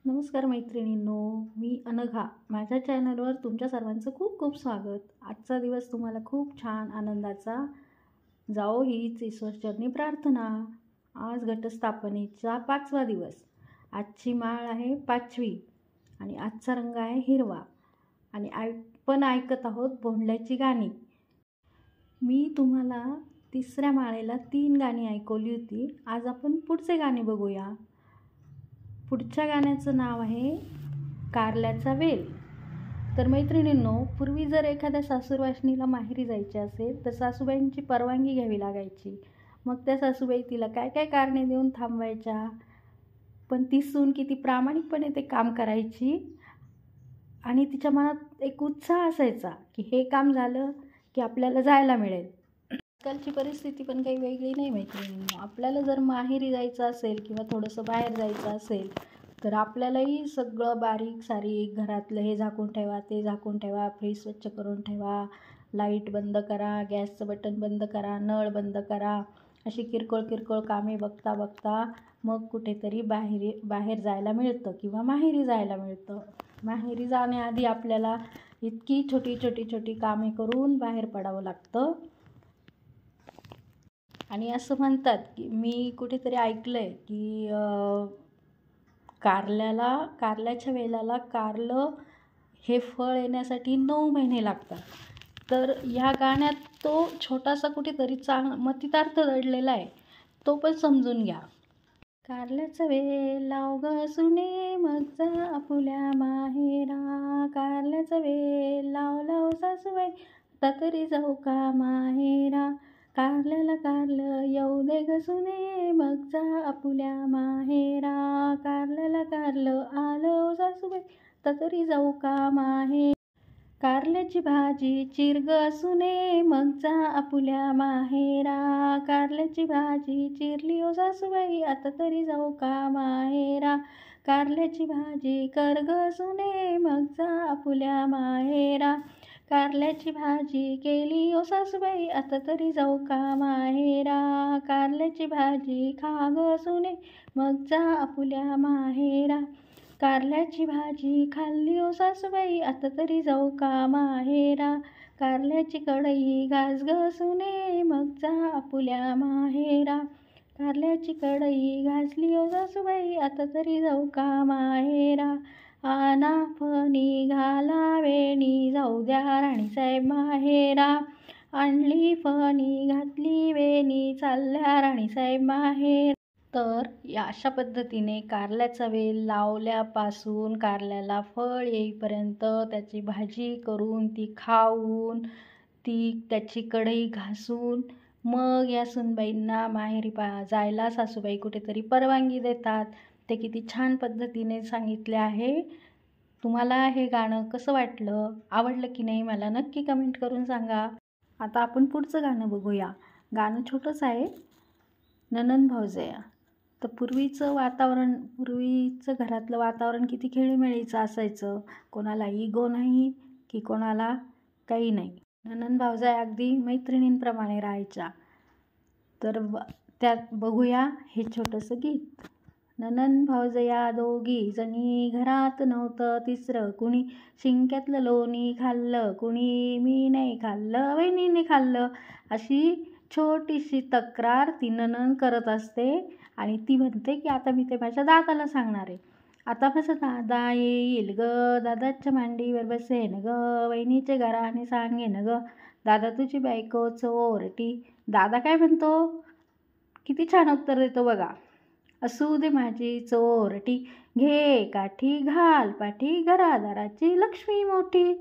नमस्कार मैत्रिणींनो, मी अनघा. माझ्या चॅनलवर तुमच्या सर्वांचं खूप खूप स्वागत. आजचा दिवस तुम्हाला खूप छान आनंदाचा जाओ हीच ईश्वरचरणी प्रार्थना. आज घटस्थापनेचा 5वा दिवस. आजची माळ आहे 5वी आणि आजचा रंग आहे हिरवा. आणि आपण ऐकत आहोत भोंडल्याची गाणी. मी तुम्हाला 3ऱ्या माळेला 3 गाणी ऐकवली होती. आज आपण पुढचे गाणे बघूया. पुढच्या गाण्याचं नाव आहे कारल्याचा वेल. तर मैत्रिणींनो, पूर्वी जर एखाद्या सासूरवाशिनीला माहेरी जायचे असेल तर सासूबाईंची परवानगी घ्यावी लागायची. मग त्या सासूबाई तिला काय काय कारणे देऊन थांबवायच्या, पण ती सून किती प्रामाणिकपणे ते काम करायची आणि तिच्या मनात एक उत्साह असायचा की हे काम झालं की आपल्याला जायला मिळेल. आजकालची परिस्थिती पण काही वेगळी नाही मैत्रिणींनो. आपल्याला जर माहेरी जायचं असेल किंवा थोडंसं बाहेर जायचं असेल तर आपल्यालाही सगळं बारीक सारीक घरातलं हे झाकून ठेवा, ते झाकून ठेवा, फ्रीज स्वच्छ करून ठेवा, लाईट बंद करा, गॅसचं बटन बंद करा, नळ बंद करा, अशी किरकोळ कामे बघता बघता मग कुठेतरी बाहेर जायला मिळतं किंवा माहेरी जायला मिळतं. माहेरी जाण्याआधी आपल्याला इतकी छोटी कामे करून बाहेर पडावं लागतं. आणि असं म्हणतात की मी कुठेतरी ऐकलं आहे की कारल्याच्या वेलाला कारलं हे फळ येण्यासाठी 9 महिने लागतात. तर ह्या गाण्यात तो छोटासा कुठेतरी मतितार्थ दडलेला आहे, तो पण समजून घ्या. कारल्याचा वेल लाव ग सुने, मग जा आपुल्या माहेरा. कारल्याचा वेल लाव सासूबाई, आता तरी जाऊ का माहेरा. कारल्याला कारलं येऊ दे ग सुने, मग जा आपुल्या माहेरा. कारल्याला कारलं आलं सासूबाई, आता तरी जाऊ का माहेरा. कारल्याची भाजी चिर ग सुने, मग जा आपुल्या माहेरा. कारल्याची भाजी चिरली ओ सासूबाई, आता तरी जाऊ का माहेरा. कारल्याची भाजी कर ग सुने, मग जा आपुल्या माहेरा. कारल्याची भाजी केली ओ सासूबाई, आता तरी जाऊ का माहेरा. कारल्याची भाजी खा ग सुने, मग जा आपुल्या माहेरा. कारल्याची भाजी खाल्ली ओ सासूबाई, आता तरी जाऊ का माहेरा. कारल्याची कढई घास ग सुने, मग जा आपुल्या माहेरा. कारल्याची कढई घासली ओ सासूबाई, आता तरी जाऊ का माहेरा. आना फणी घाला वेणी, जाऊ द्या राणीसाहेब माहेरा. आणली फणी घातली वेणी, चालल्या राणीसाहेब माहेर. तर अशा पद्धतीने कारल्याचा वेल लावल्यापासून कारल्याला फळ येईपर्यंत त्याची भाजी करून ती खाऊन त्याची कढई घासून मग या सुनबाईंना माहेरी जायला सासूबाई कुठेतरी परवानगी देतात. ते किती छान पद्धतीने सांगितले आहे. तुम्हाला हे गाणं कसं वाटलं, आवडलं की नाही मला नक्की कमेंट करून सांगा. आता आपण पुढचं गाणं बघूया. गाणं छोटंच आहे, नणंद भावजया. तर पूर्वीचं घरातलं वातावरण किती खेळीमेळीचं असायचं. कोणाला इगो नाही की कोणाला काही नाही. नणंद भावजया अगदी मैत्रिणींप्रमाणे राहायच्या. तर त्यात बघूया हे छोटंसं गीत. नणंद भावजया दोघी जणी, घरात नव्हतं तिसरं कुणी. शिंक्यातलं लोणी खाल्लं कुणी, मी नाही खाल्लं वहिनीने खाल्लं. अशी छोटीशी तक्रार ती नणंद करत असते आणि ती म्हणते की आता मी ते माझ्या दादाला सांगणार आहे. आता माझा दादा येईल ग, दादाच्या मांडीवर बसेन ग, वहिनीचे घराने सांगेन ग, दादा तुझी बायको चोरटी. दादा काय म्हणतो, किती छान उत्तर देतो बघा. असू दे माझी चोरटी, घे काठी घाल पाठी, घरादाराची लक्ष्मी मोठी.